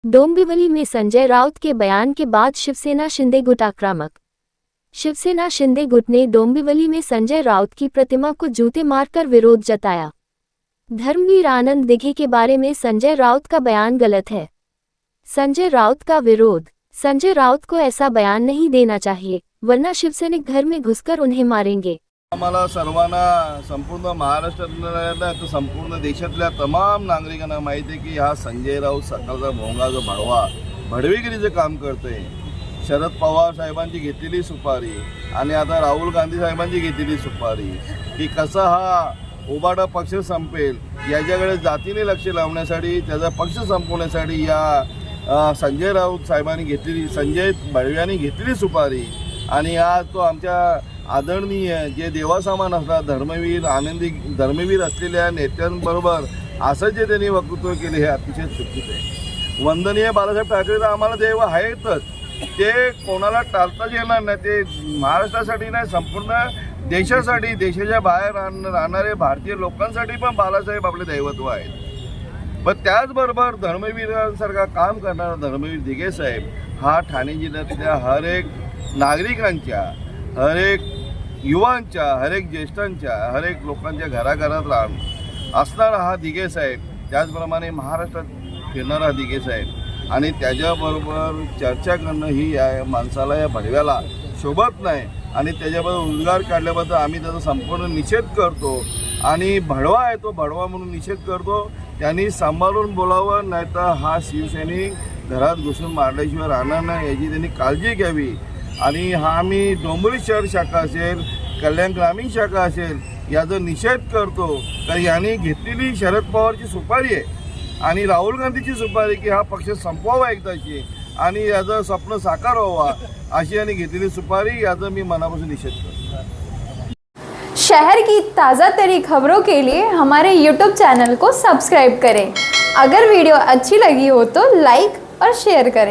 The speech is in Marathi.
डोंबिवली में संजय राउत के बयान के बाद शिवसेना शिंदे गुट आक्रामक। शिवसेना शिंदे गुट ने डोंबिवली में संजय राउत की प्रतिमा को जूते मारकर विरोध जताया। धर्मवीर आनंद दिघे के बारे में संजय राउत का बयान गलत है। संजय राउत का विरोध। संजय राउत को ऐसा बयान नहीं देना चाहिए, वरना शिवसैनिक घर में घुसकर उन्हें मारेंगे। आम्हाला सर्वांना संपूर्ण महाराष्ट्रातल्या तर संपूर्ण देशातल्या तमाम नागरिकांना माहिती आहे की हा संजय राऊत सकाळचा भोंगा जो भडवा भडवेगिरीचं काम करतोय। शरद पवार साहेबांची घेतलेली सुपारी आणि आता राहुल गांधी साहेबांची घेतलेली सुपारी की कसा हा उबाडा पक्ष संपेल याच्याकडे जातीने लक्ष लावण्यासाठी, त्याचा पक्ष संपवण्यासाठी या संजय राऊत साहेबांनी घेतलेली, संजय भडव्यांनी घेतलेली सुपारी आणि आज तो आमच्या आदरणीय जे देवासमान असतात धर्मवीर असलेल्या नेत्यांबरोबर असं जे त्यांनी वक्तव्य केले हे अतिशय चुकीचं आहे। वंदनीय बाळासाहेब ठाकरे तर आम्हाला देव आहेतच, ते कोणाला टाळताच येणार नाही। ते महाराष्ट्रासाठी नाही, संपूर्ण देशासाठी, देशाच्या बाहेर राहणारे भारतीय लोकांसाठी पण बाळासाहेब आपले दैवत्व आहेत। पण त्याचबरोबर धर्मवीरांसारखा काम करणारा धर्मवीर दिघे साहेब हा ठाणे जिल्ह्यातल्या हर एक नागरिकांच्या, हर एक युवांच्या, हर एक ज्येष्ठांच्या, हर एक लोकांच्या घराघरात असणारा हा दिघे साहेब, त्याचप्रमाणे महाराष्ट्रात फिरणारा दिघे साहेब आणि त्याच्याबरोबर चर्चा करणं ही या माणसाला, या भडव्याला शोभत नाही आणि त्याच्याबद्दल उद्गार काढल्याबद्दल आम्ही त्याचा संपूर्ण निषेध करतो आणि भडवा आहे तो भडवा म्हणून निषेध करतो। त्यांनी सांभाळून बोलावं, नाहीतर हा शिवसैनिक घरात घुसून मारल्याशिवाय राहणार नाही याची त्यांनी काळजी घ्यावी। आणि हा आम्ही डोंबिवली शहर शाखा असेल, कल्याण ग्रामीण शाखा असेल याचा निषेध करतो, कारण यांनी घेतलेली शरद पवारची सुपारी आहे आणि राहुल गांधीची सुपारी की हा पक्ष संपवावा एकदाची आणि याचं स्वप्न साकार व्हावा अशी यांनी घेतलेली सुपारी, याचा मी मनापासून निषेध करतो। शहर की ताज़ा तरीन खबरों के लिए हमारे YouTube चैनल को सब्सक्राइब करें। अगर वीडियो अच्छी लगी हो तो लाइक और शेयर करें।